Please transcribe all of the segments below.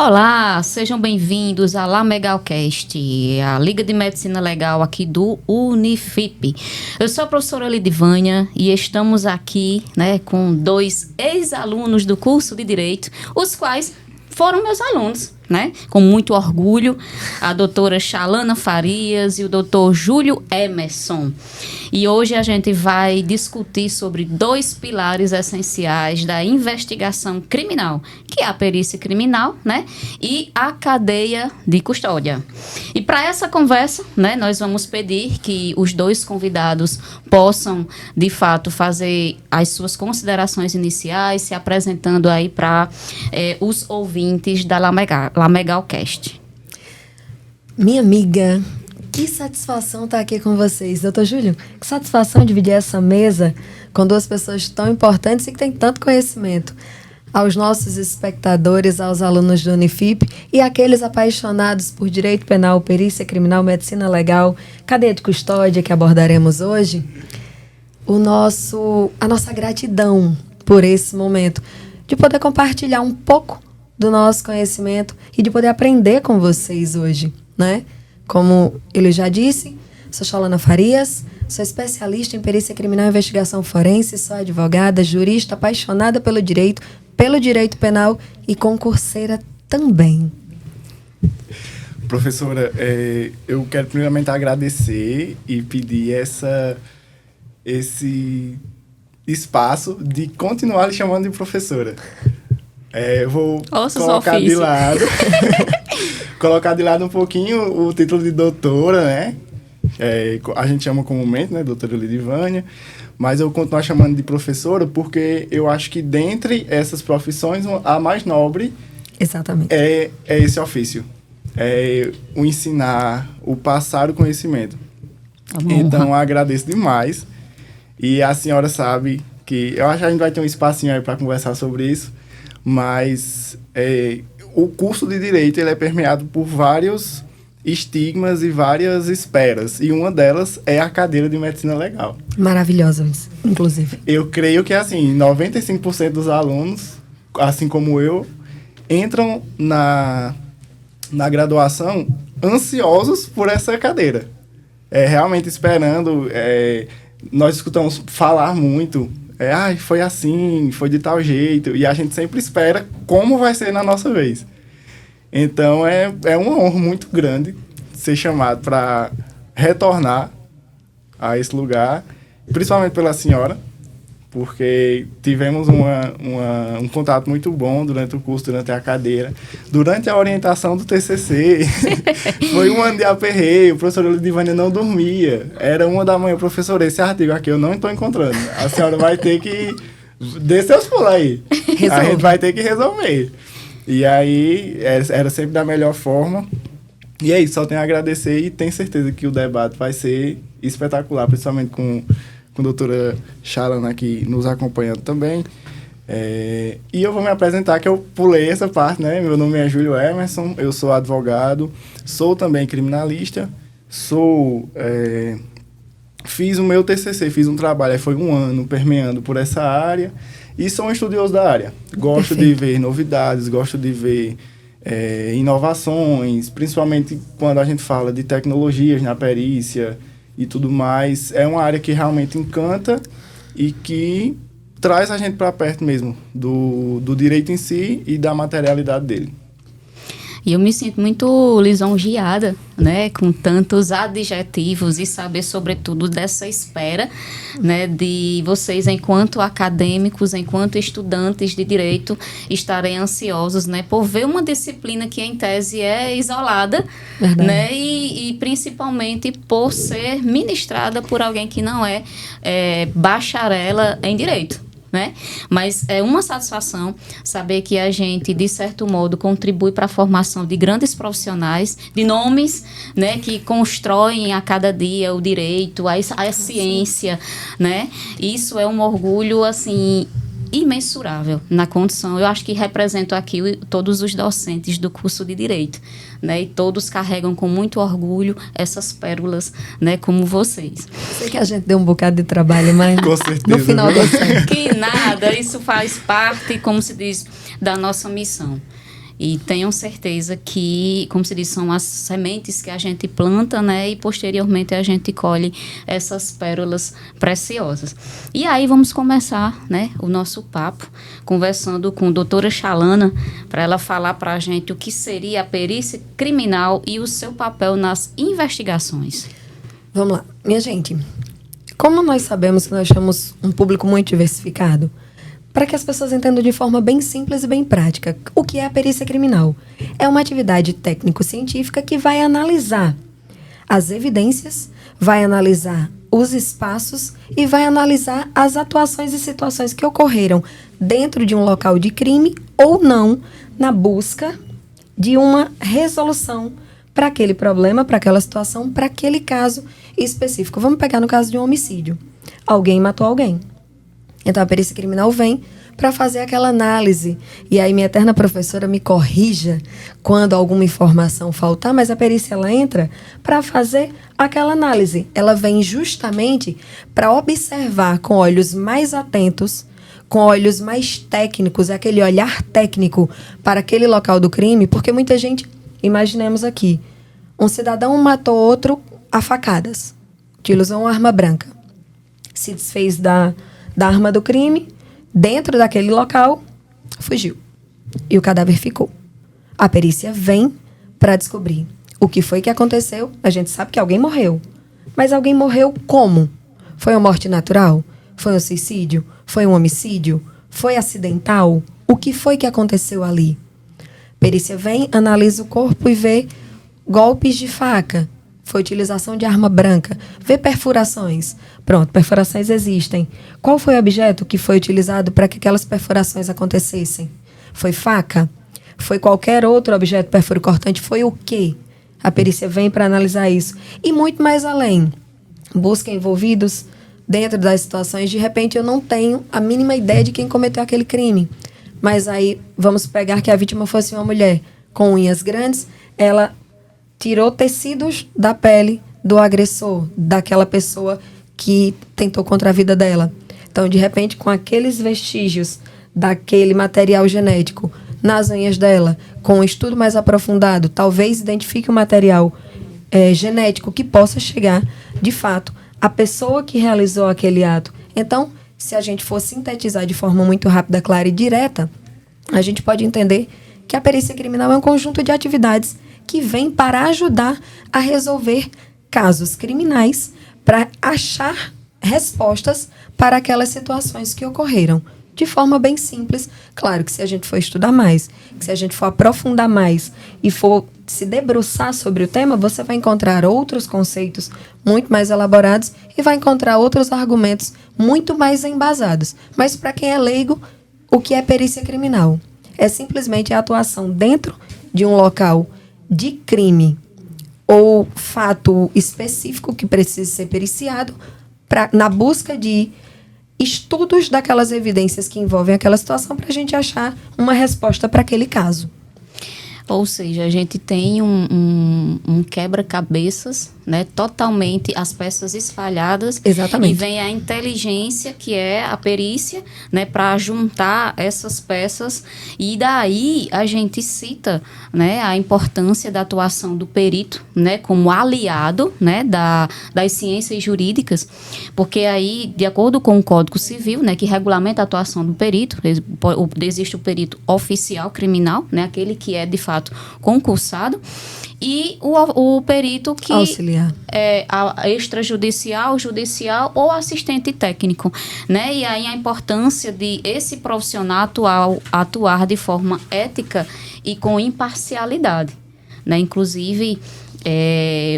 Olá, sejam bem-vindos à LaMegalCast, a Liga de Medicina Legal aqui do Unifip. Eu sou a professora Lidivânia e estamos aqui, com dois ex-alunos do curso de Direito, os quais foram meus alunos, com muito orgulho, a doutora Chalana Farias e o doutor Júlio Emerson. E hoje a gente vai discutir sobre dois pilares essenciais da investigação criminal, que é a perícia criminal, e a cadeia de custódia. E para essa conversa, nós vamos pedir que os dois convidados possam, de fato, fazer as suas considerações iniciais, se apresentando aí para os ouvintes da LaMegalCast. Minha amiga, que satisfação estar aqui com vocês. Doutor Júlio, que satisfação dividir essa mesa com duas pessoas tão importantes e que têm tanto conhecimento. Aos nossos espectadores, aos alunos do Unifip e aqueles apaixonados por direito penal, perícia criminal, medicina legal, cadeia de custódia que abordaremos hoje, a nossa gratidão por esse momento de poder compartilhar um pouco do nosso conhecimento e de poder aprender com vocês hoje, Como ele já disse, sou Chalana Farias, sou especialista em perícia criminal e investigação forense, sou advogada, jurista, apaixonada pelo direito penal e concurseira também. Professora, eu quero primeiramente agradecer e pedir esse espaço de continuar lhe chamando de professora. Eu vou colocar de lado colocar de lado um pouquinho o título de doutora, a gente chama comumente, doutora Lidivânia, mas eu continuo chamando de professora porque eu acho que dentre essas profissões, a mais nobre exatamente é esse ofício. É o ensinar, o passar o conhecimento. Então, eu agradeço demais. E a senhora sabe que... Eu acho que a gente vai ter um espacinho aí para conversar sobre isso, mas o curso de Direito ele é permeado por vários estigmas e várias esperas. E uma delas é a cadeira de Medicina Legal. Maravilhosa, inclusive. Eu creio que, 95% dos alunos, assim como eu, entram na graduação ansiosos por essa cadeira. Realmente esperando. Nós escutamos falar muito... foi assim, foi de tal jeito, e a gente sempre espera como vai ser na nossa vez. Então, é uma honra muito grande ser chamado para retornar a esse lugar, principalmente pela senhora, porque tivemos um contato muito bom durante o curso, durante a cadeira, durante a orientação do TCC. Foi um ano de aperreio, o professor Lidivânia não dormia. Era 1h da manhã, professor, esse artigo aqui eu não estou encontrando. A senhora vai ter que... Dê seus pulos aí. A gente vai ter que resolver. E aí, era sempre da melhor forma. E é isso, só tenho a agradecer e tenho certeza que o debate vai ser espetacular, principalmente com a doutora Chalana aqui nos acompanhando também. E eu vou me apresentar, que eu pulei essa parte, Meu nome é Júlio Emerson, eu sou advogado, sou também criminalista, fiz o meu TCC, fiz um trabalho, foi 1 ano permeando por essa área e sou um estudioso da área. Gosto de ver novidades, gosto de ver inovações, principalmente quando a gente fala de tecnologias na perícia e tudo mais. É uma área que realmente encanta e que traz a gente para perto mesmo do direito em si e da materialidade dele. E eu me sinto muito lisonjeada, com tantos adjetivos e saber, sobretudo, dessa espera, de vocês, enquanto acadêmicos, enquanto estudantes de direito, estarem ansiosos, por ver uma disciplina que, em tese, é isolada, e principalmente por ser ministrada por alguém que não é bacharela em direito. Mas é uma satisfação saber que a gente, de certo modo, contribui para a formação de grandes profissionais, de nomes, que constroem a cada dia o direito, a ciência, Isso é um orgulho, assim, imensurável na condição. Eu acho que represento aqui todos os docentes do curso de Direito, e todos carregam com muito orgulho essas pérolas, como vocês. Sei que a gente deu um bocado de trabalho, mas com certeza, no final deu certo. Que nada, isso faz parte, como se diz, da nossa missão. E tenham certeza que, como se diz, são as sementes que a gente planta, né? E posteriormente a gente colhe essas pérolas preciosas. E aí vamos começar, né, o nosso papo, conversando com a doutora Chalana, para ela falar para a gente o que seria a perícia criminal e o seu papel nas investigações. Vamos lá. Minha gente, como nós sabemos que nós temos um público muito diversificado, para que as pessoas entendam de forma bem simples e bem prática, o que é a perícia criminal? É uma atividade técnico-científica que vai analisar as evidências, vai analisar os espaços e vai analisar as atuações e situações que ocorreram dentro de um local de crime ou não, na busca de uma resolução para aquele problema, para aquela situação, para aquele caso específico. Vamos pegar no caso de um homicídio. Alguém matou alguém. Então, a perícia criminal vem para fazer aquela análise. E aí, minha eterna professora me corrija quando alguma informação faltar, mas a perícia, ela entra para fazer aquela análise. Ela vem justamente para observar com olhos mais atentos, com olhos mais técnicos, aquele olhar técnico para aquele local do crime, porque muita gente, imaginemos aqui, um cidadão matou outro a facadas, utilizou uma arma branca, se desfez da arma do crime, dentro daquele local, fugiu. E o cadáver ficou. A perícia vem para descobrir o que foi que aconteceu. A gente sabe que alguém morreu. Mas alguém morreu como? Foi uma morte natural? Foi um suicídio? Foi um homicídio? Foi acidental? O que foi que aconteceu ali? A perícia vem, analisa o corpo e vê golpes de faca. Foi utilização de arma branca. Vê perfurações. Pronto, perfurações existem. Qual foi o objeto que foi utilizado para que aquelas perfurações acontecessem? Foi faca? Foi qualquer outro objeto perfuro-cortante? Foi o quê? A perícia vem para analisar isso. E muito mais além. Busca envolvidos dentro das situações. De repente, eu não tenho a mínima ideia de quem cometeu aquele crime. Mas aí, vamos pegar que a vítima fosse uma mulher com unhas grandes. Ela tirou tecidos da pele do agressor, daquela pessoa que tentou contra a vida dela. Então, de repente, com aqueles vestígios daquele material genético nas unhas dela, com um estudo mais aprofundado, talvez identifique o material genético que possa chegar, de fato, à pessoa que realizou aquele ato. Então, se a gente for sintetizar de forma muito rápida, clara e direta, a gente pode entender que a perícia criminal é um conjunto de atividades que vem para ajudar a resolver casos criminais, para achar respostas para aquelas situações que ocorreram. De forma bem simples. Claro que se a gente for estudar mais, que se a gente for aprofundar mais e for se debruçar sobre o tema, você vai encontrar outros conceitos muito mais elaborados e vai encontrar outros argumentos muito mais embasados. Mas para quem é leigo, o que é perícia criminal? É simplesmente a atuação dentro de um local de crime ou fato específico que precisa ser periciado na busca de estudos daquelas evidências que envolvem aquela situação para a gente achar uma resposta para aquele caso. Ou seja, a gente tem um quebra-cabeças, né, totalmente as peças espalhadas. Exatamente. E vem a inteligência, que é a perícia, né, para juntar essas peças. E daí a gente cita, né, a importância da atuação do perito, né, como aliado, né, das ciências jurídicas, porque aí, de acordo com o Código Civil, né, que regulamenta a atuação do perito, existe o perito oficial criminal, né, aquele que é de fato concursado, e o perito que auxiliar. É extrajudicial, judicial ou assistente técnico, né? E aí a importância de esse profissional atuar de forma ética e com imparcialidade, né? Inclusive,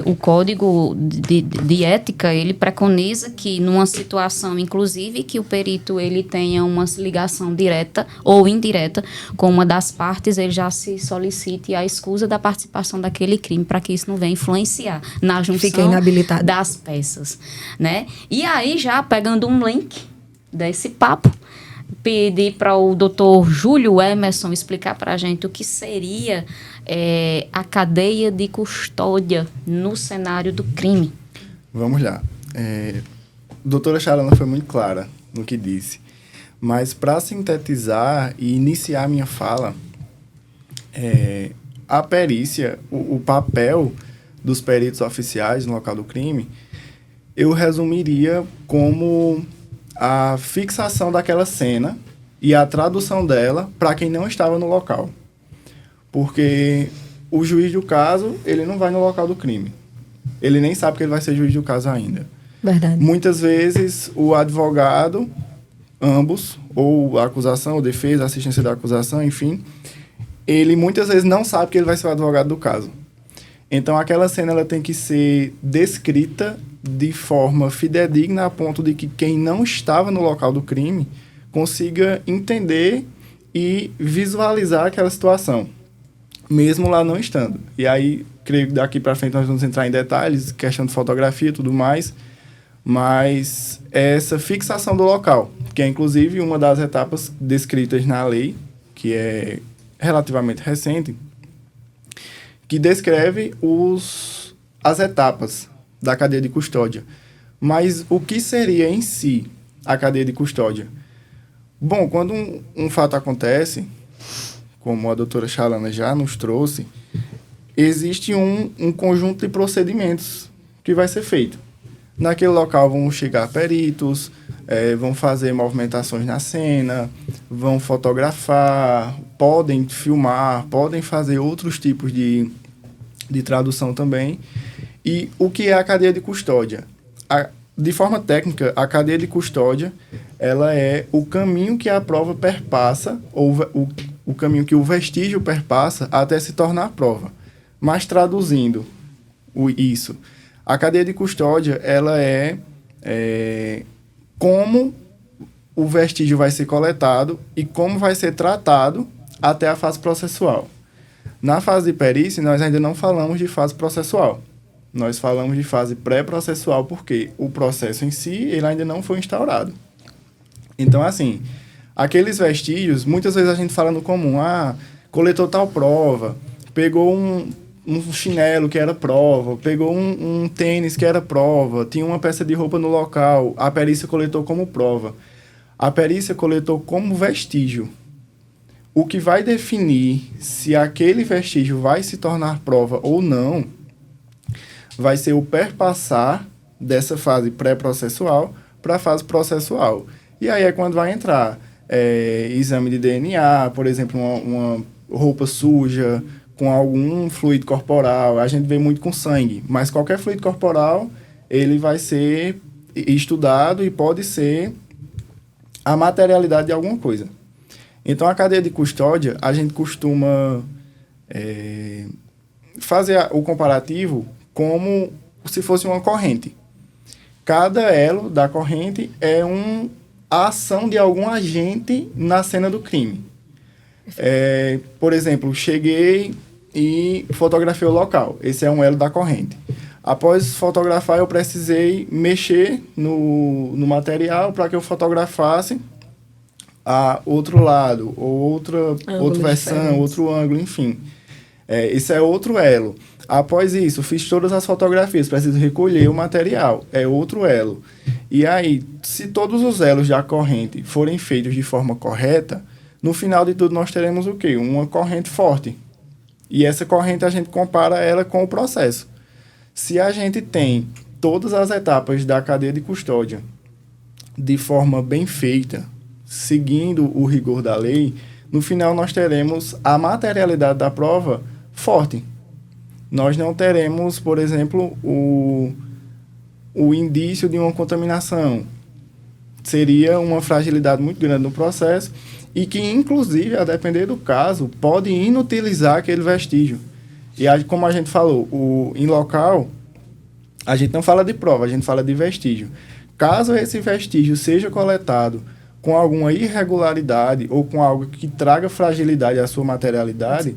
o Código de Ética, ele preconiza que numa situação, inclusive, que o perito ele tenha uma ligação direta ou indireta com uma das partes, ele já se solicite a escusa da participação daquele crime, para que isso não venha influenciar na junção das peças, né? E aí, já pegando um link desse papo, pedir para o doutor Júlio Emerson explicar para a gente o que seria a cadeia de custódia no cenário do crime. Vamos lá. A doutora Chalana foi muito clara no que disse, mas para sintetizar e iniciar minha fala, A perícia, o papel dos peritos oficiais no local do crime, eu resumiria como a fixação daquela cena e a tradução dela para quem não estava no local. Porque o juiz do caso, ele não vai no local do crime. Ele nem sabe que ele vai ser juiz do caso ainda. Verdade. Muitas vezes, o advogado, ambos, ou a acusação, ou defesa, assistência da acusação, enfim, ele muitas vezes não sabe que ele vai ser o advogado do caso. Então, aquela cena ela tem que ser descrita de forma fidedigna a ponto de que quem não estava no local do crime consiga entender e visualizar aquela situação, mesmo lá não estando. E aí, creio que daqui para frente nós vamos entrar em detalhes, questão de fotografia e tudo mais, mas essa fixação do local, que é inclusive uma das etapas descritas na lei, que é relativamente recente, que descreve as etapas da cadeia de custódia. Mas o que seria em si a cadeia de custódia? Bom, quando um fato acontece, como a doutora Chalana já nos trouxe, existe um conjunto de procedimentos que vai ser feito. Naquele local vão chegar peritos, vão fazer movimentações na cena, vão fotografar, podem filmar, podem fazer outros tipos de tradução também. E o que é a cadeia de custódia? De forma técnica, a cadeia de custódia ela é o caminho que a prova perpassa, ou o caminho que o vestígio perpassa até se tornar prova. Mas traduzindo isso, a cadeia de custódia ela é como o vestígio vai ser coletado e como vai ser tratado até a fase processual. Na fase de perícia, nós ainda não falamos de fase processual. Nós falamos de fase pré-processual porque o processo em si ele ainda não foi instaurado. Então, assim, aqueles vestígios, muitas vezes a gente fala no comum, coletou tal prova, pegou um chinelo que era prova, pegou um tênis que era prova, tinha uma peça de roupa no local, a perícia coletou como prova. A perícia coletou como vestígio. O que vai definir se aquele vestígio vai se tornar prova ou não vai ser o perpassar dessa fase pré-processual para a fase processual. E aí é quando vai entrar exame de DNA, por exemplo, uma roupa suja, com algum fluido corporal. A gente vê muito com sangue, mas qualquer fluido corporal, ele vai ser estudado e pode ser a materialidade de alguma coisa. Então, a cadeia de custódia, a gente costuma fazer o comparativo como se fosse uma corrente. Cada elo da corrente é a ação de algum agente na cena do crime. Por exemplo, cheguei e fotografei o local. Esse é um elo da corrente. Após fotografar, eu precisei mexer no material para que eu fotografasse a outro lado, ou outra versão, outro ângulo, enfim. Esse é outro elo. Após isso, fiz todas as fotografias, preciso recolher o material, é outro elo. E aí, se todos os elos da corrente forem feitos de forma correta, no final de tudo nós teremos o quê? Uma corrente forte. E essa corrente a gente compara ela com o processo. Se a gente tem todas as etapas da cadeia de custódia de forma bem feita, seguindo o rigor da lei, no final nós teremos a materialidade da prova forte. Nós não teremos, por exemplo, o indício de uma contaminação. Seria uma fragilidade muito grande no processo e que, inclusive, a depender do caso, pode inutilizar aquele vestígio. E aí, como a gente falou, em local, a gente não fala de prova, a gente fala de vestígio. Caso esse vestígio seja coletado com alguma irregularidade ou com algo que traga fragilidade à sua materialidade,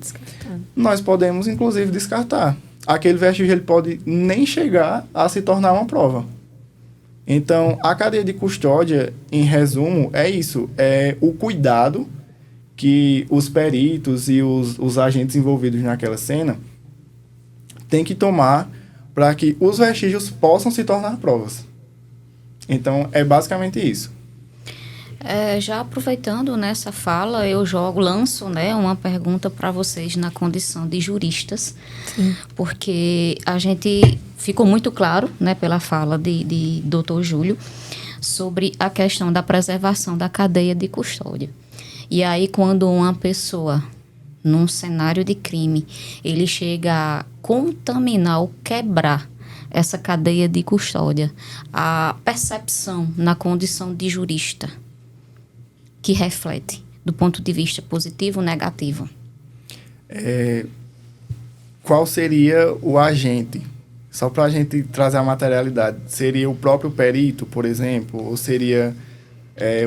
nós podemos, inclusive, descartar. Aquele vestígio ele pode nem chegar a se tornar uma prova. Então, a cadeia de custódia, em resumo, é isso. É o cuidado que os peritos e os agentes envolvidos naquela cena têm que tomar para que os vestígios possam se tornar provas. Então, é basicamente isso. Já aproveitando nessa fala, eu lanço, né, uma pergunta para vocês na condição de juristas, porque a gente ficou muito claro, né, pela fala de Dr. Júlio, sobre a questão da preservação da cadeia de custódia. E aí, quando uma pessoa, num cenário de crime, ele chega a contaminar ou quebrar essa cadeia de custódia, a percepção na condição de jurista, que reflete, do ponto de vista positivo ou negativo? Qual seria o agente? Só para a gente trazer a materialidade. Seria o próprio perito, por exemplo? Ou seria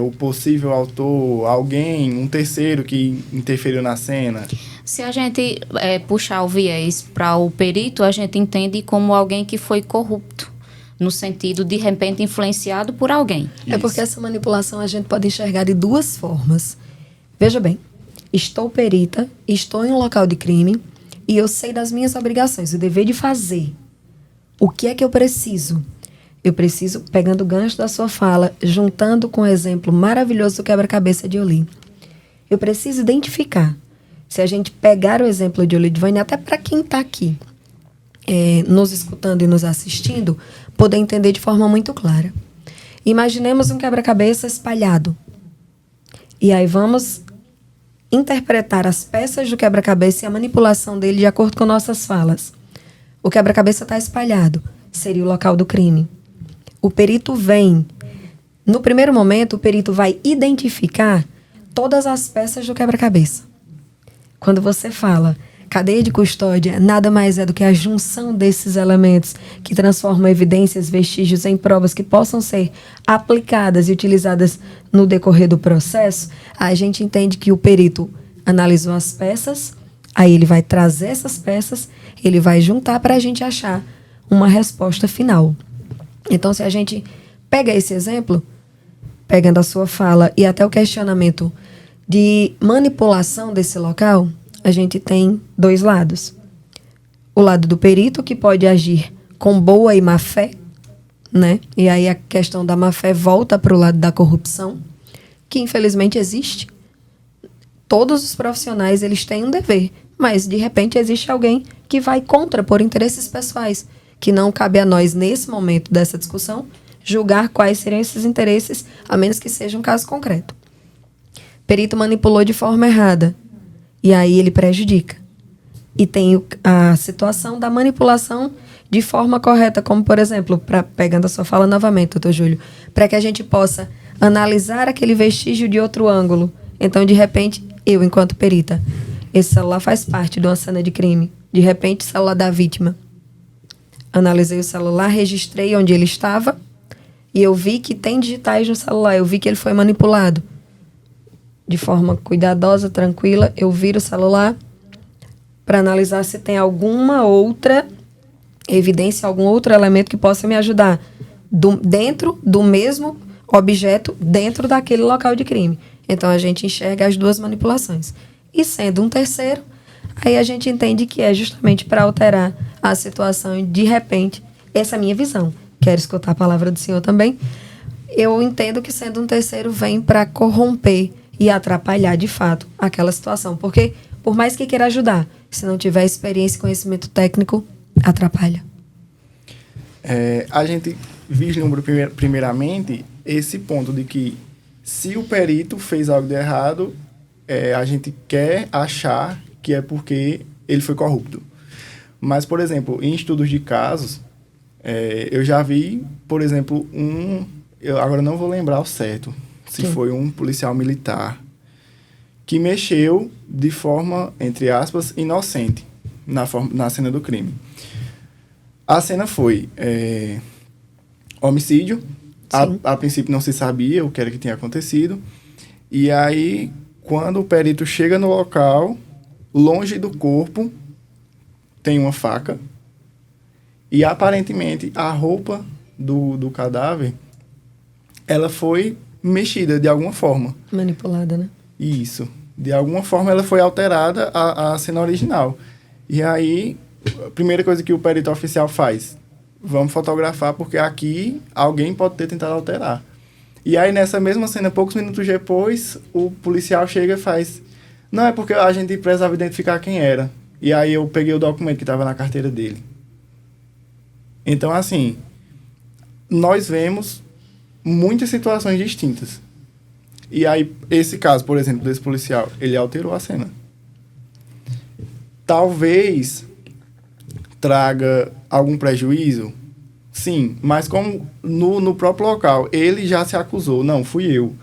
o possível autor, alguém, um terceiro que interferiu na cena? Se a gente puxar o viés para o perito, a gente entende como alguém que foi corrupto, no sentido de repente influenciado por alguém. É porque essa manipulação a gente pode enxergar de duas formas. Veja bem, estou perita, estou em um local de crime e eu sei das minhas obrigações, o dever de fazer. O que é que eu preciso? Eu preciso, pegando o gancho da sua fala, juntando com o exemplo maravilhoso do quebra-cabeça de Oli, eu preciso identificar. Se a gente pegar o exemplo de Olidvânia, até para quem está aqui nos escutando e nos assistindo, poder entender de forma muito clara. Imaginemos um quebra-cabeça espalhado. E aí vamos interpretar as peças do quebra-cabeça e a manipulação dele de acordo com nossas falas. O quebra-cabeça está espalhado. Seria o local do crime. O perito vem. No primeiro momento, o perito vai identificar todas as peças do quebra-cabeça. Quando você fala cadeia de custódia, nada mais é do que a junção desses elementos que transformam evidências, vestígios em provas que possam ser aplicadas e utilizadas no decorrer do processo. A gente entende que o perito analisou as peças, aí ele vai trazer essas peças, ele vai juntar para a gente achar uma resposta final. Então, se a gente pega esse exemplo, pegando a sua fala e até o questionamento de manipulação desse local, a gente tem dois lados. O lado do perito, que pode agir com boa e má fé, né? E aí a questão da má fé volta para o lado da corrupção, que infelizmente existe. Todos os profissionais, eles têm um dever, mas de repente existe alguém que vai contra por interesses pessoais, que não cabe a nós, nesse momento dessa discussão, julgar quais seriam esses interesses, a menos que seja um caso concreto. Perito manipulou de forma errada, e aí ele prejudica. E tem a situação da manipulação de forma correta, como, por exemplo, pegando a sua fala novamente, doutor Júlio, para que a gente possa analisar aquele vestígio de outro ângulo. Então, de repente, eu, enquanto perita, esse celular faz parte de uma cena de crime. De repente, o celular da vítima. Analisei o celular, registrei onde ele estava, e eu vi que tem digitais no celular, eu vi que ele foi manipulado. De forma cuidadosa, tranquila, eu viro o celular para analisar se tem alguma outra evidência, algum outro elemento que possa me ajudar dentro do mesmo objeto, dentro daquele local de crime. Então, a gente enxerga as duas manipulações. E sendo um terceiro, aí a gente entende que é justamente para alterar a situação e, de repente, essa é a minha visão. Quero escutar a palavra do senhor também. Eu entendo que sendo um terceiro vem para corromper e atrapalhar, de fato, aquela situação. Porque, por mais que queira ajudar, se não tiver experiência e conhecimento técnico, atrapalha. A gente vislumbra, primeiramente, esse ponto de que, se o perito fez algo de errado, a gente quer achar que é porque ele foi corrupto. Mas, por exemplo, em estudos de casos, eu já vi, por exemplo, eu agora não vou lembrar o certo, se Sim. foi um policial militar que mexeu de forma, entre aspas, inocente na cena do crime. A cena foi homicídio. A princípio não se sabia o que era que tinha acontecido. E aí, quando o perito chega no local, longe do corpo, tem uma faca. E aparentemente a roupa do cadáver, ela foi mexida de alguma forma. Manipulada, né? Isso. De alguma forma ela foi alterada a cena original. E aí, a primeira coisa que o perito oficial faz, vamos fotografar porque aqui alguém pode ter tentado alterar. E aí, nessa mesma cena, poucos minutos depois, o policial chega e faz... Não, é porque a gente precisava identificar quem era. E aí eu peguei o documento que estava na carteira dele. Então, assim, nós vemos muitas situações distintas. E aí, esse caso, por exemplo, desse policial, ele alterou a cena. Talvez traga algum prejuízo, sim, mas como no próprio local, ele já se acusou, não, fui eu.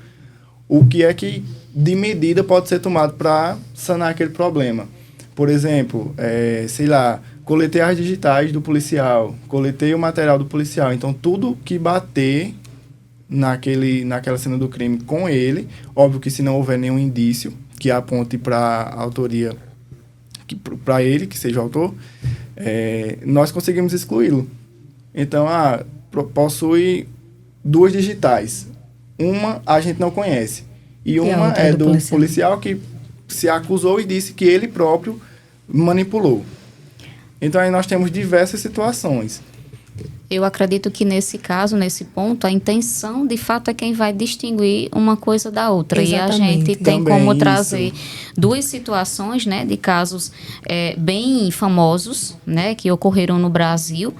O que é que de medida pode ser tomado para sanar aquele problema? Por exemplo, sei lá, coletei as digitais do policial, coletei o material do policial, então tudo que bater naquela cena do crime com ele, óbvio que se não houver nenhum indício que aponte para a autoria, para ele, que seja o autor, nós conseguimos excluí-lo. Então, possui 2 digitais. Uma a gente não conhece. E uma é do policial que se acusou e disse que ele próprio manipulou. Então, aí nós temos diversas situações. Eu acredito que nesse caso, nesse ponto, a intenção, de fato, é quem vai distinguir uma coisa da outra. Exatamente. E a gente tem também como trazer 2 situações, né, de casos bem famosos, né, que ocorreram no Brasil,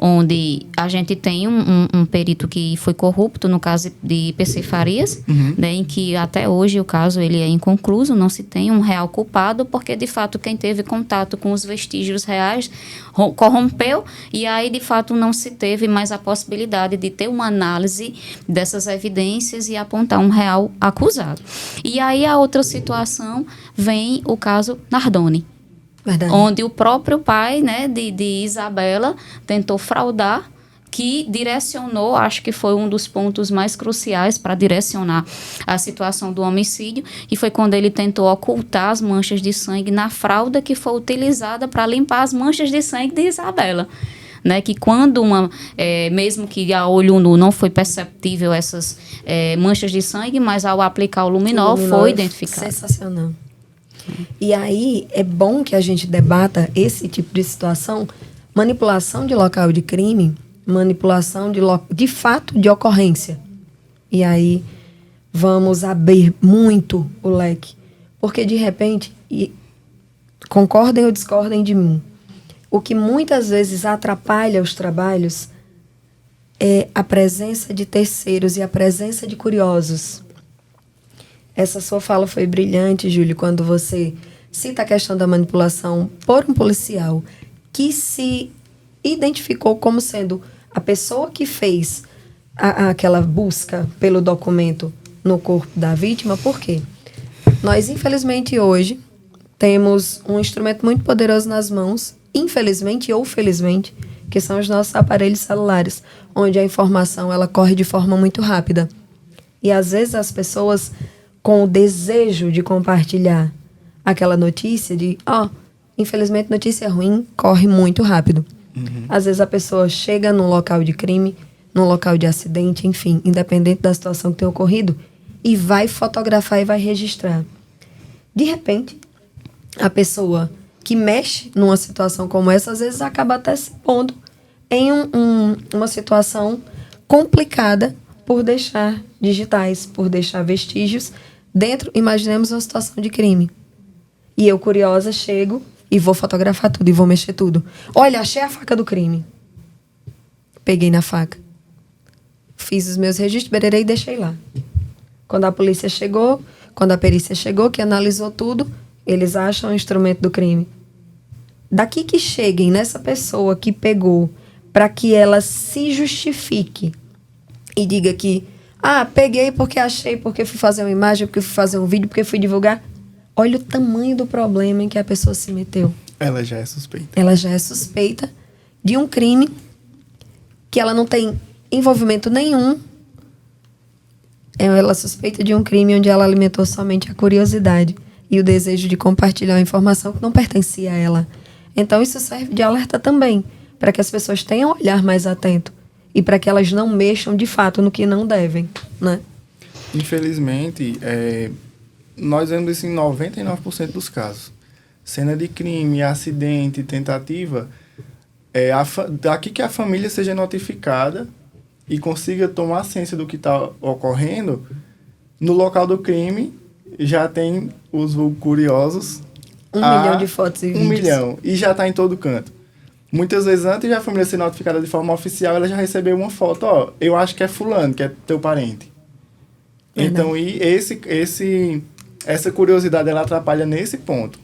onde a gente tem um perito que foi corrupto, no caso de PC Farias, né, em que até hoje o caso ele é inconcluso, não se tem um real culpado, porque de fato quem teve contato com os vestígios reais corrompeu, e aí de fato não se teve mais a possibilidade de ter uma análise dessas evidências e apontar um real acusado. E aí a outra situação vem o caso Nardoni. Verdade. Onde o próprio pai, né, de Isabela tentou fraudar, que direcionou, acho que foi um dos pontos mais cruciais para direcionar a situação do homicídio, e foi quando ele tentou ocultar as manchas de sangue na fralda que foi utilizada para limpar as manchas de sangue de Isabela. Né, que quando mesmo que a olho nu não foi perceptível essas manchas de sangue, mas ao aplicar o luminol foi identificado. Sensacional. E aí, é bom que a gente debata esse tipo de situação, manipulação de local de crime, manipulação de fato de ocorrência. E aí, vamos abrir muito o leque. Porque, de repente, concordem ou discordem de mim, o que muitas vezes atrapalha os trabalhos é a presença de terceiros e a presença de curiosos. Essa sua fala foi brilhante, Júlio, quando você cita a questão da manipulação por um policial que se identificou como sendo a pessoa que fez aquela busca pelo documento no corpo da vítima. Por quê? Nós, infelizmente, hoje temos um instrumento muito poderoso nas mãos, infelizmente ou felizmente, que são os nossos aparelhos celulares, onde a informação ela corre de forma muito rápida. E, às vezes, as pessoas, com o desejo de compartilhar aquela notícia de, infelizmente, notícia ruim, corre muito rápido. Às vezes a pessoa chega num local de crime, num local de acidente, enfim, independente da situação que tenha ocorrido, e vai fotografar e vai registrar. De repente, a pessoa que mexe numa situação como essa, às vezes acaba até se pondo em uma situação complicada por deixar digitais, por deixar vestígios dentro, imaginemos uma situação de crime. E eu, curiosa, chego e vou fotografar tudo e vou mexer tudo. Olha, achei a faca do crime. Peguei na faca. Fiz os meus registros, bererei e deixei lá. Quando a polícia chegou, quando a perícia chegou, que analisou tudo, eles acham o instrumento do crime. Daqui que cheguem nessa pessoa que pegou, para que ela se justifique e diga que, peguei porque achei, porque fui fazer uma imagem, porque fui fazer um vídeo, porque fui divulgar. Olha o tamanho do problema em que a pessoa se meteu. Ela já é suspeita. Ela já é suspeita de um crime que ela não tem envolvimento nenhum. Ela é suspeita de um crime onde ela alimentou somente a curiosidade e o desejo de compartilhar uma informação que não pertencia a ela. Então, isso serve de alerta também, para que as pessoas tenham um olhar mais atento e para que elas não mexam, de fato, no que não devem, né? Infelizmente, nós vemos isso em 99% dos casos. Cena de crime, acidente, tentativa, daqui que a família seja notificada e consiga tomar ciência do que está ocorrendo, no local do crime já tem os curiosos. 1 milhão de fotos e vídeos. 1 milhão. E já está em todo canto. Muitas vezes, antes de a família ser notificada de forma oficial, ela já recebeu uma foto. Ó, eu acho que é fulano, que é teu parente. Então, e essa curiosidade, ela atrapalha nesse ponto.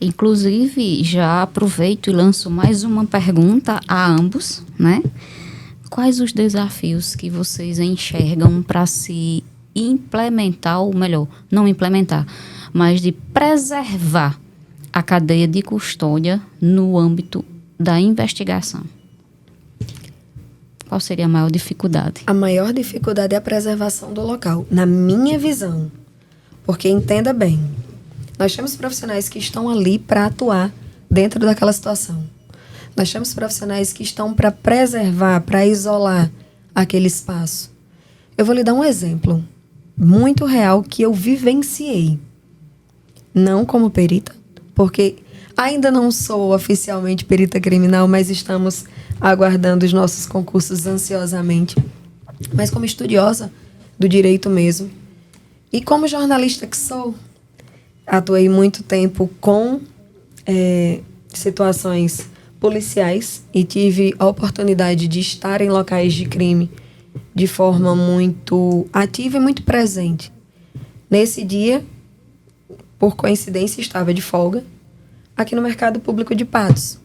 Inclusive, já aproveito e lanço mais uma pergunta a ambos, né? Quais os desafios que vocês enxergam para se implementar, ou melhor, não implementar, mas de preservar a cadeia de custódia no âmbito da investigação? Qual seria a maior dificuldade? A maior dificuldade é a preservação do local, na minha visão. Porque, entenda bem, nós temos profissionais que estão ali para atuar dentro daquela situação. Nós temos profissionais que estão para preservar, para isolar aquele espaço. Eu vou lhe dar um exemplo muito real que eu vivenciei. Não como perita, porque ainda não sou oficialmente perita criminal, mas estamos aguardando os nossos concursos ansiosamente. Mas como estudiosa do direito mesmo. E como jornalista que sou, atuei muito tempo com situações policiais e tive a oportunidade de estar em locais de crime de forma muito ativa e muito presente. Nesse dia, por coincidência, estava de folga aqui no Mercado Público de Patos.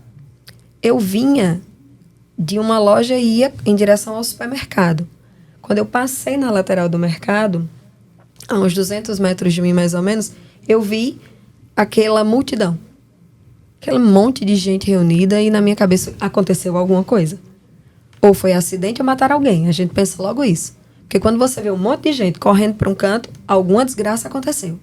Eu vinha de uma loja e ia em direção ao supermercado. Quando eu passei na lateral do mercado, a uns 200 metros de mim mais ou menos, eu vi aquela multidão. Aquele monte de gente reunida e na minha cabeça aconteceu alguma coisa. Ou foi acidente ou mataram alguém. A gente pensa logo isso. Porque quando você vê um monte de gente correndo para um canto, alguma desgraça aconteceu.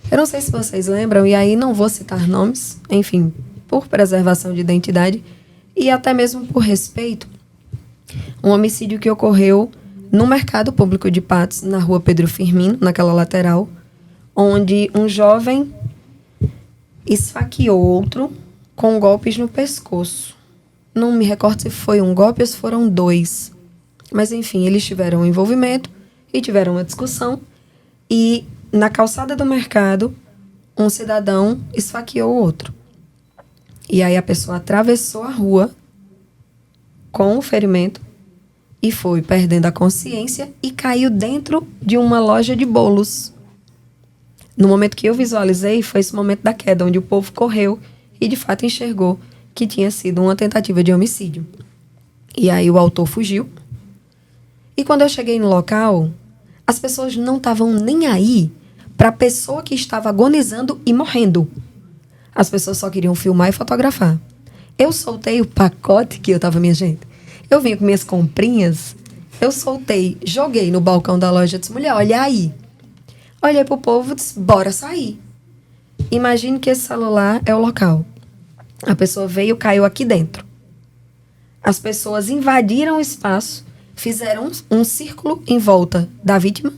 Eu não sei se vocês lembram, e aí não vou citar nomes, enfim, por preservação de identidade e até mesmo por respeito, um homicídio que ocorreu no Mercado Público de Patos, na rua Pedro Firmino, naquela lateral, onde um jovem esfaqueou outro com golpes no pescoço. Não me recordo se foi um golpe ou se foram 2. Mas, enfim, eles tiveram um envolvimento e tiveram uma discussão. E, na calçada do mercado, um cidadão esfaqueou o outro. E aí a pessoa atravessou a rua com o ferimento e foi perdendo a consciência e caiu dentro de uma loja de bolos. No momento que eu visualizei, foi esse momento da queda, onde o povo correu e, de fato, enxergou que tinha sido uma tentativa de homicídio. E aí o autor fugiu. E quando eu cheguei no local, as pessoas não estavam nem aí para a pessoa que estava agonizando e morrendo. As pessoas só queriam filmar e fotografar. Eu soltei o pacote que eu estava, minha gente. Eu vim com minhas comprinhas, eu soltei, joguei no balcão da loja e disse, mulher, olha aí. Olhei pro povo e disse, bora sair. Imagine que esse celular é o local. A pessoa veio, caiu aqui dentro. As pessoas invadiram o espaço, fizeram um círculo em volta da vítima.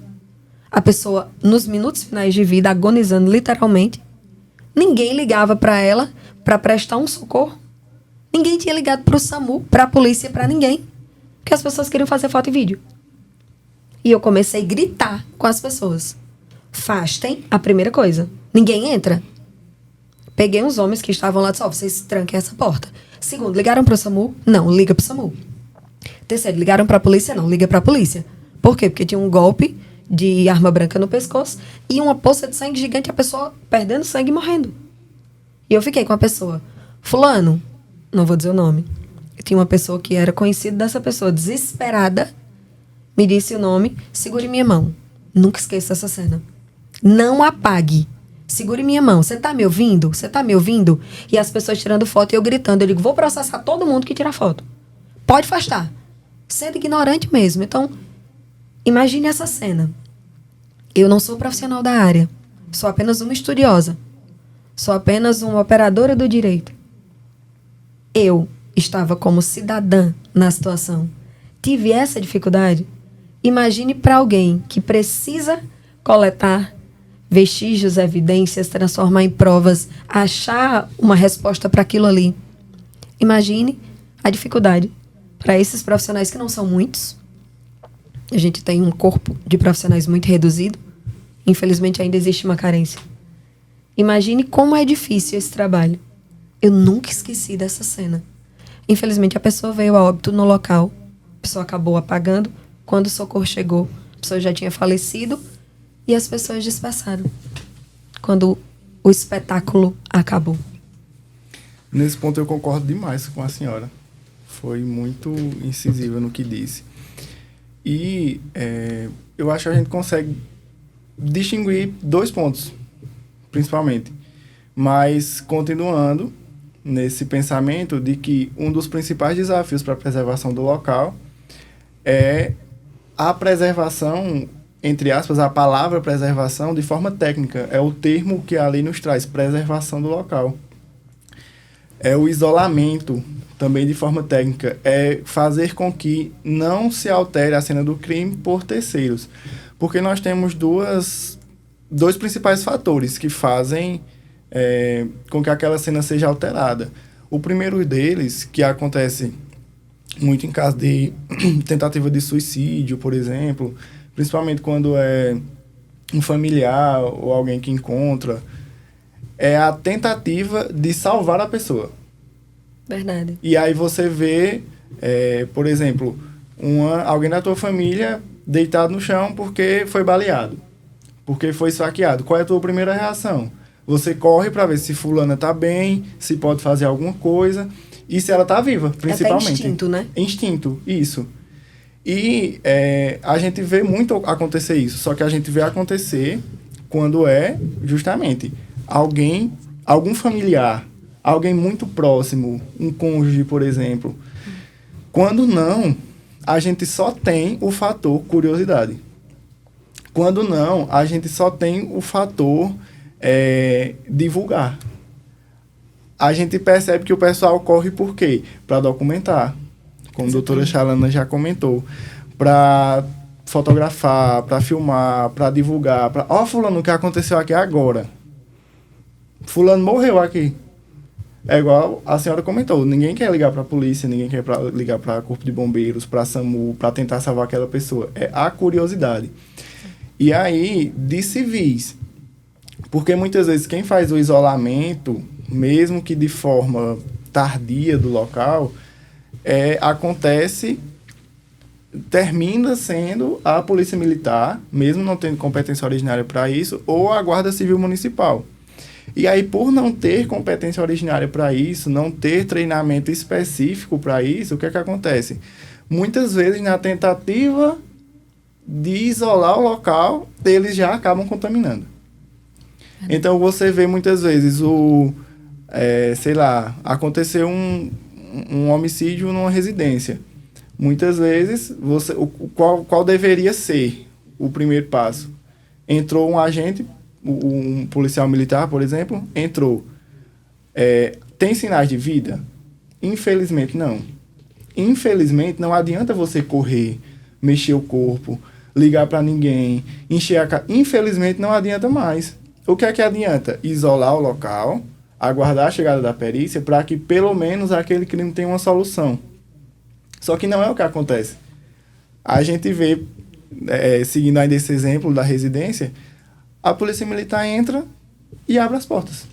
A pessoa, nos minutos finais de vida, agonizando literalmente. Ninguém ligava para ela para prestar um socorro. Ninguém tinha ligado para o SAMU, para a polícia, para ninguém. Porque as pessoas queriam fazer foto e vídeo. E eu comecei a gritar com as pessoas. Afastem a primeira coisa. Ninguém entra. Peguei uns homens que estavam lá e disse, vocês tranquem essa porta. Segundo, ligaram para o SAMU? Não, liga para o SAMU. Terceiro, ligaram para a polícia? Não, liga para a polícia. Por quê? Porque tinha um golpe de arma branca no pescoço e uma poça de sangue gigante, a pessoa perdendo sangue e morrendo. E eu fiquei com a pessoa. Fulano, não vou dizer o nome. Tinha uma pessoa que era conhecida dessa pessoa, desesperada, me disse o nome, segure minha mão. Nunca esqueça essa cena. Não apague. Segure minha mão. Você tá me ouvindo? Você tá me ouvindo? E as pessoas tirando foto e eu gritando. Eu digo, vou processar todo mundo que tira foto. Pode afastar. Sendo ignorante mesmo. Então, imagine essa cena. Eu não sou profissional da área. Sou apenas uma estudiosa. Sou apenas uma operadora do direito. Eu estava como cidadã na situação. Tive essa dificuldade. Imagine para alguém que precisa coletar vestígios, evidências, transformar em provas, achar uma resposta para aquilo ali. Imagine a dificuldade para esses profissionais que não são muitos. A gente tem um corpo de profissionais muito reduzido. Infelizmente, ainda existe uma carência. Imagine como é difícil esse trabalho. Eu nunca esqueci dessa cena. Infelizmente, a pessoa veio a óbito no local. A pessoa acabou apagando. Quando o socorro chegou, a pessoa já tinha falecido. E as pessoas dispersaram. Quando o espetáculo acabou. Nesse ponto eu concordo demais com a senhora. Foi muito incisiva no que disse. E eu acho que a gente consegue distinguir 2 pontos, principalmente. Mas, continuando nesse pensamento de que um dos principais desafios para a preservação do local é a preservação, entre aspas, a palavra preservação de forma técnica. É o termo que a lei nos traz, preservação do local. É o isolamento, também de forma técnica. É fazer com que não se altere a cena do crime por terceiros. Porque nós temos dois principais fatores que fazem com que aquela cena seja alterada. O primeiro deles, que acontece muito em caso de tentativa de suicídio, por exemplo, principalmente quando é um familiar ou alguém que encontra, é a tentativa de salvar a pessoa. Verdade. E aí você vê, por exemplo, alguém da tua família deitado no chão porque foi baleado, porque foi esfaqueado. Qual é a tua primeira reação? Você corre para ver se fulana tá bem, se pode fazer alguma coisa e se ela tá viva, principalmente. É até instinto, né? Instinto, isso. E a gente vê muito acontecer isso, só que a gente vê acontecer quando é justamente algum familiar, alguém muito próximo, um cônjuge, por exemplo. Quando não, a gente só tem o fator curiosidade. Quando não, a gente só tem o fator divulgar. A gente percebe que o pessoal corre por quê? Para documentar, como a doutora Chalana já comentou, para fotografar, para filmar, para divulgar, ó, fulano, o que aconteceu aqui agora? Fulano morreu aqui. É igual a senhora comentou, ninguém quer ligar para a polícia, ninguém quer ligar para corpo de bombeiros, para SAMU, para tentar salvar aquela pessoa. É a curiosidade. E aí, de civis, porque muitas vezes quem faz o isolamento, mesmo que de forma tardia do local, termina sendo a Polícia Militar, mesmo não tendo competência originária para isso, ou a Guarda Civil Municipal. E aí, por não ter competência originária para isso, não ter treinamento específico para isso, o que é que acontece? Muitas vezes, na tentativa de isolar o local, eles já acabam contaminando. Então, você vê muitas vezes aconteceu um homicídio numa residência. Muitas vezes, qual deveria ser o primeiro passo? Entrou um agente, um policial militar, por exemplo, entrou. Tem sinais de vida? Infelizmente, não. Infelizmente, não adianta você correr, mexer o corpo, ligar para ninguém, encher a casa. Infelizmente, não adianta mais. O que é que adianta? Isolar o local, aguardar a chegada da perícia para que, pelo menos, aquele crime tenha uma solução. Só que não é o que acontece. A gente vê, seguindo ainda esse exemplo da residência, a polícia militar entra e abre as portas.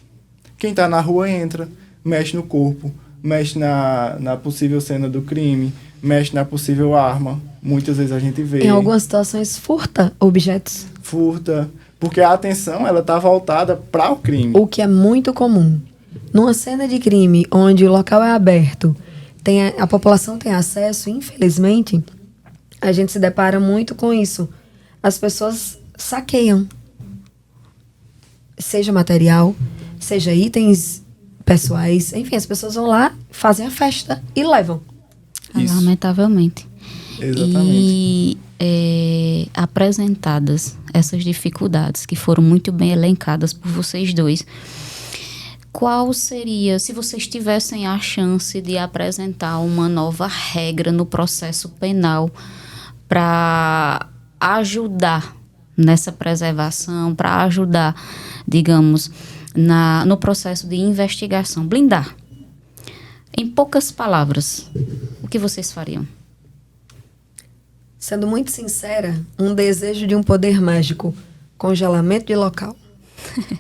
Quem está na rua entra, mexe no corpo, mexe na possível cena do crime, mexe na possível arma. Muitas vezes a gente vê... Em algumas situações, furta objetos. Furta, porque a atenção ela está voltada para o crime. O que é muito comum. Numa cena de crime, onde o local é aberto, a população tem acesso, infelizmente, a gente se depara muito com isso. As pessoas saqueiam. Seja material, seja itens pessoais, enfim, as pessoas vão lá, fazem a festa e levam. Lamentavelmente. Exatamente. E apresentadas essas dificuldades que foram muito bem elencadas por vocês dois, qual seria, se vocês tivessem a chance de apresentar uma nova regra no processo penal para ajudar nessa preservação, para ajudar, digamos, no processo de investigação, blindar Em poucas palavras, o que vocês fariam? Sendo muito sincera, um desejo de um poder mágico, congelamento de local.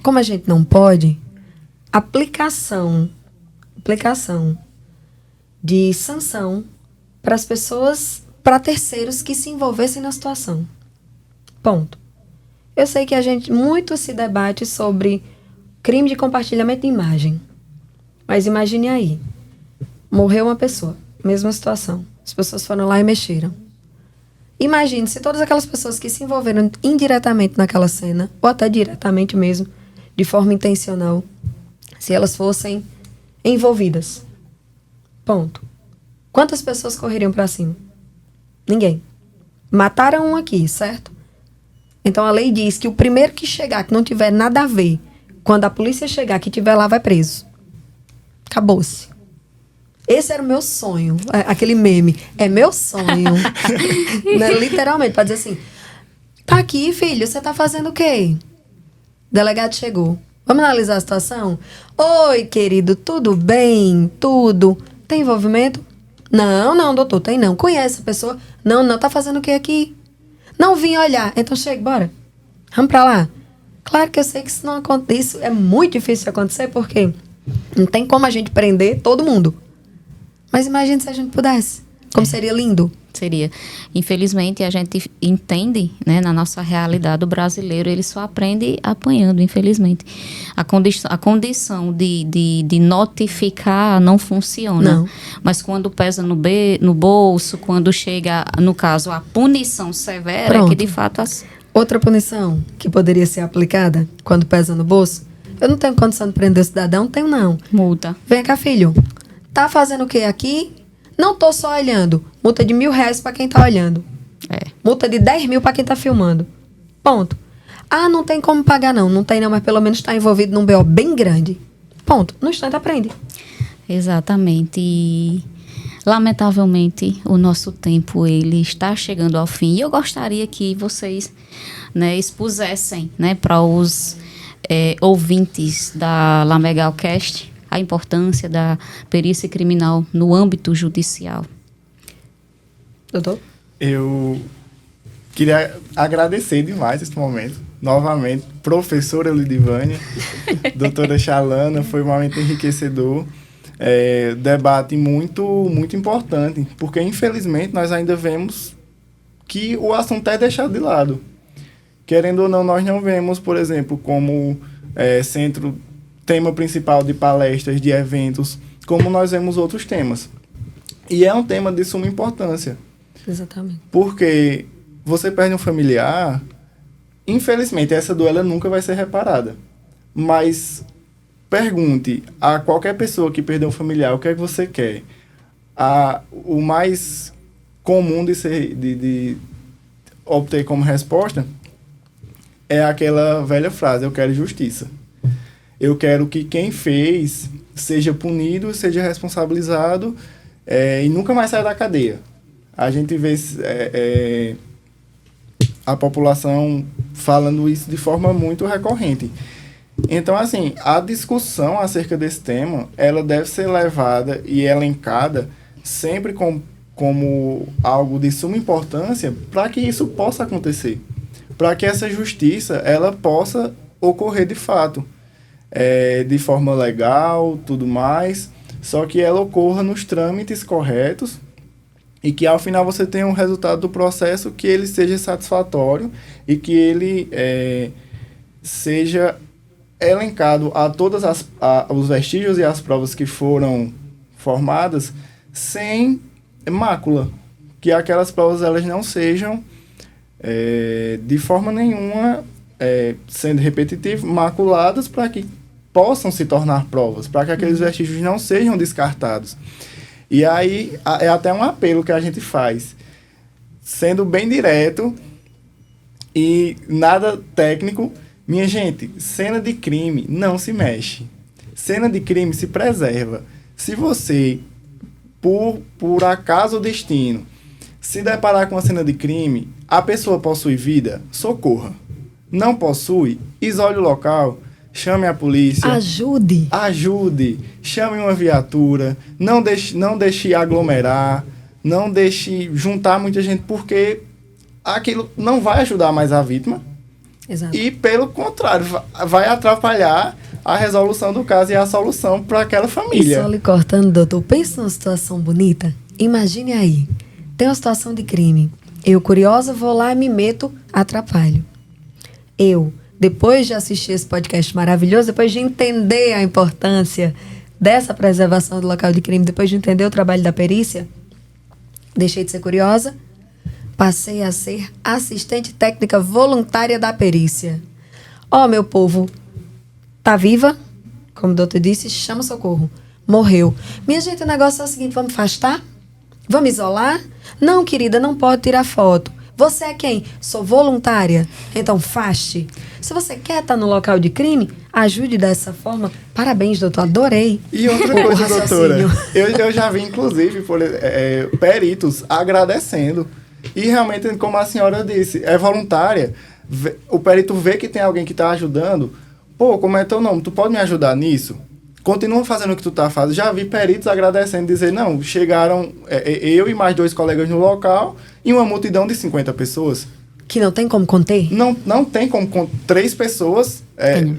Como a gente não pode, aplicação de sanção para as pessoas, para terceiros que se envolvessem na situação. Ponto. Eu sei que a gente muito se debate sobre crime de compartilhamento de imagem. Mas imagine aí, morreu uma pessoa, mesma situação. As pessoas foram lá e mexeram. Imagine se todas aquelas pessoas que se envolveram indiretamente naquela cena, ou até diretamente mesmo, de forma intencional, se elas fossem envolvidas. Ponto. Quantas pessoas correriam para cima? Ninguém. Mataram um aqui, certo? Então a lei diz que o primeiro que chegar, que não tiver nada a ver, quando a polícia chegar, que tiver lá, vai preso. Acabou-se. Esse era o meu sonho. Aquele meme. É meu sonho. Né? Literalmente, para dizer assim, tá aqui, filho, você tá fazendo o quê? O delegado chegou. Vamos analisar a situação? Oi, querido, tudo bem? Tudo. Tem envolvimento? Não, doutor, tem não. Conhece a pessoa? Não, tá fazendo o quê aqui? Não vim olhar. Então chega, bora. Vamos pra lá. Claro que eu sei que isso não acontece. Isso é muito difícil de acontecer, porque não tem como a gente prender todo mundo. Mas imagine se a gente pudesse. Como seria lindo. Seria. Infelizmente, a gente entende, né, na nossa realidade, o brasileiro, ele só aprende apanhando, infelizmente. A condição de notificar não funciona. Não. Mas quando pesa no bolso, quando chega, no caso, a punição severa, Pronto. é que de fato... Outra punição que poderia ser aplicada quando pesa no bolso. Eu não tenho condição de prender o cidadão, não tenho não. Multa. Vem cá, filho. Tá fazendo o quê aqui? Não tô só olhando. Multa de R$1.000 pra quem tá olhando. Multa de 10 mil pra quem tá filmando. Ponto. Ah, não tem como pagar não. Não tem não, mas pelo menos tá envolvido num BO bem grande. Ponto. No instante aprende. Exatamente. E, lamentavelmente, o nosso tempo ele está chegando ao fim. E eu gostaria que vocês, né, expusessem, né, para os ouvintes da LaMegalCast a importância da perícia criminal no âmbito judicial. Doutor? Eu queria agradecer demais esse momento. Novamente, professora Lidivânia, doutora Chalana, foi um momento enriquecedor. Debate muito importante, porque infelizmente nós ainda vemos que o assunto é deixado de lado. Querendo ou não, nós não vemos, por exemplo, como tema principal de palestras, de eventos, como nós vemos outros temas. E é um tema de suma importância. Exatamente. Porque você perde um familiar, infelizmente, essa dor ela nunca vai ser reparada. Mas pergunte a qualquer pessoa que perdeu um familiar o que é que você quer. O mais comum de obter como resposta é aquela velha frase: eu quero justiça. Eu quero que quem fez seja punido, seja responsabilizado e nunca mais saia da cadeia. A gente vê a população falando isso de forma muito recorrente. Então, assim, a discussão acerca desse tema, ela deve ser levada e elencada sempre como algo de suma importância para que isso possa acontecer. Para que essa justiça, ela possa ocorrer de fato. De forma legal, tudo mais, só que ela ocorra nos trâmites corretos e que ao final você tenha um resultado do processo que ele seja satisfatório e que ele seja elencado a todos os vestígios e as provas que foram formadas sem mácula, que aquelas provas elas não sejam de forma nenhuma sendo repetitivo, maculadas para que possam se tornar provas, para que aqueles vestígios não sejam descartados. E aí é até um apelo que a gente faz, sendo bem direto e nada técnico. Minha gente, cena de crime não se mexe. Cena de crime se preserva. Se você, por acaso ou destino, se deparar com uma cena de crime, a pessoa possui vida, socorra. Não possui, isole o local, chame a polícia. Ajude. Chame uma viatura. Não deixe aglomerar. Não deixe juntar muita gente, porque aquilo não vai ajudar mais a vítima. Exato. E, pelo contrário, vai atrapalhar a resolução do caso e a solução para aquela família. E só lhe cortando, doutor, pensa numa situação bonita. Imagine aí, tem uma situação de crime. Eu, curiosa, vou lá e me meto, atrapalho. Eu, depois de assistir esse podcast maravilhoso, depois de entender a importância dessa preservação do local de crime, depois de entender o trabalho da perícia, deixei de ser curiosa, passei a ser assistente técnica voluntária da perícia. Meu povo, tá viva? Como o doutor disse, chama socorro. Morreu. Minha gente, o negócio é o seguinte, vamos afastar? Vamos isolar? Não, querida, não pode tirar foto. Você é quem? Sou voluntária. Então, faste. Se você quer estar no local de crime, ajude dessa forma. Parabéns, doutor. Adorei. E outra coisa, doutora. Eu já vi, inclusive, peritos agradecendo. E realmente, como a senhora disse, é voluntária. O perito vê que tem alguém que está ajudando. Pô, como é teu nome? Tu pode me ajudar nisso? Continua fazendo o que tu tá fazendo. Já vi peritos agradecendo, dizer, não, chegaram eu e mais 2 colegas no local e uma multidão de 50 pessoas. Que não tem como conter? Não tem como 3 pessoas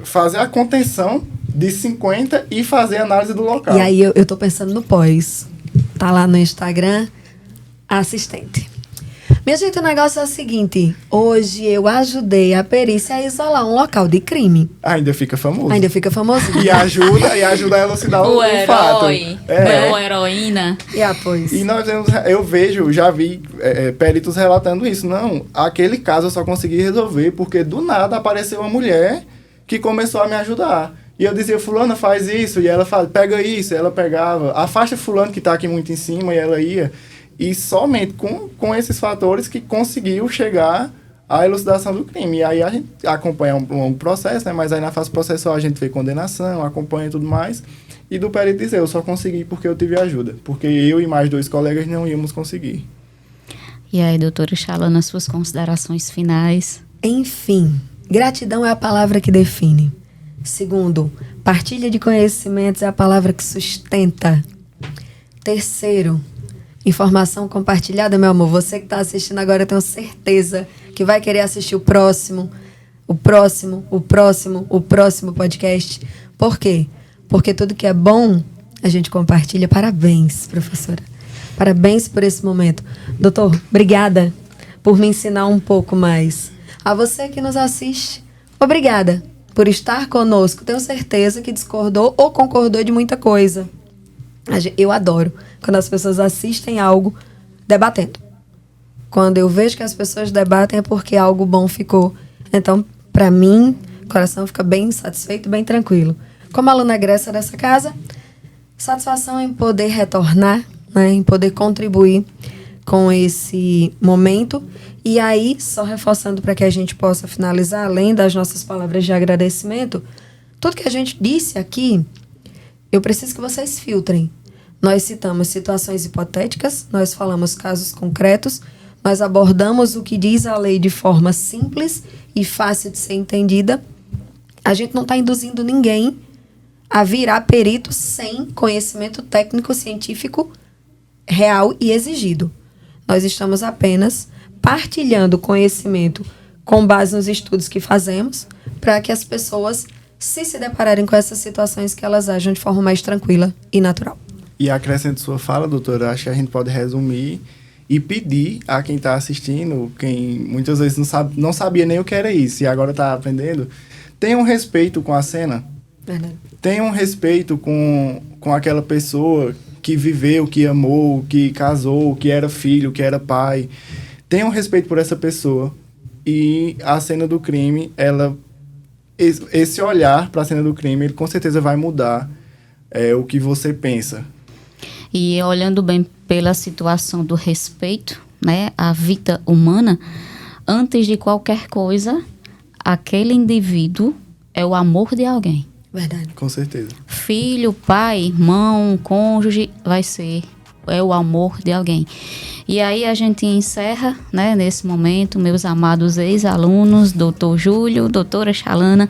fazer a contenção de 50 e fazer a análise do local. E aí eu tô pensando no pós. Tá lá no Instagram, assistente. Minha gente, o negócio é o seguinte. Hoje eu ajudei a perícia a isolar um local de crime. Ainda fica famoso. Ainda fica famoso. E ajuda a elucidar o fato. Ou heroína. E apoio. E já vi peritos relatando isso. Não, aquele caso eu só consegui resolver porque do nada apareceu uma mulher que começou a me ajudar. E eu dizia, fulana, faz isso. E ela fala, pega isso. E ela pegava. Afasta fulano que tá aqui muito em cima. E ela ia. E somente com esses fatores que conseguiu chegar à elucidação do crime. E aí a gente acompanha um processo, né? Mas aí na fase processual a gente vê condenação, acompanha e tudo mais. E do perito dizer, eu só consegui porque eu tive ajuda. Porque eu e mais 2 colegas não íamos conseguir. E aí, doutora Chalana, suas considerações finais? Enfim, gratidão é a palavra que define. Segundo, partilha de conhecimentos é a palavra que sustenta. Terceiro, informação compartilhada, meu amor. Você que está assistindo agora, eu tenho certeza que vai querer assistir o próximo podcast. Por quê? Porque tudo que é bom, a gente compartilha. Parabéns, professora. Parabéns por esse momento. Doutor, obrigada por me ensinar um pouco mais. A você que nos assiste, obrigada por estar conosco. Tenho certeza que discordou ou concordou de muita coisa. Eu adoro quando as pessoas assistem algo debatendo. Quando eu vejo que as pessoas debatem é porque algo bom ficou. Então, para mim, o coração fica bem satisfeito, bem tranquilo. Como aluna egressa dessa casa, satisfação em poder retornar, né, em poder contribuir com esse momento. E aí, só reforçando para que a gente possa finalizar, além das nossas palavras de agradecimento, tudo que a gente disse aqui, eu preciso que vocês filtrem. Nós citamos situações hipotéticas, nós falamos casos concretos, nós abordamos o que diz a lei de forma simples e fácil de ser entendida. A gente não está induzindo ninguém a virar perito sem conhecimento técnico científico real e exigido. Nós estamos apenas partilhando conhecimento com base nos estudos que fazemos para que as pessoas, se depararem com essas situações, que elas ajam de forma mais tranquila e natural. E acrescento sua fala, doutora, acho que a gente pode resumir e pedir a quem está assistindo, quem muitas vezes não sabia nem o que era isso e agora está aprendendo, tenha um respeito com a cena. Verdade. Tenha um respeito com aquela pessoa que viveu, que amou, que casou, que era filho, que era pai. Tenha um respeito por essa pessoa. E a cena do crime, esse olhar para a cena do crime, ele com certeza vai mudar o que você pensa. E olhando bem pela situação do respeito, né, à vida humana, antes de qualquer coisa, aquele indivíduo é o amor de alguém. Verdade. Com certeza. Filho, pai, irmão, cônjuge, é o amor de alguém. E aí a gente encerra, né, nesse momento, meus amados ex-alunos, doutor Júlio, doutora Chalana,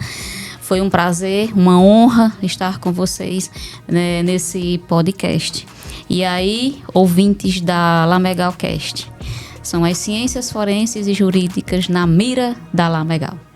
Foi um prazer, uma honra estar com vocês, né, nesse podcast. E aí, ouvintes da Lamegalcast, são as ciências forenses e jurídicas na mira da Lamegal.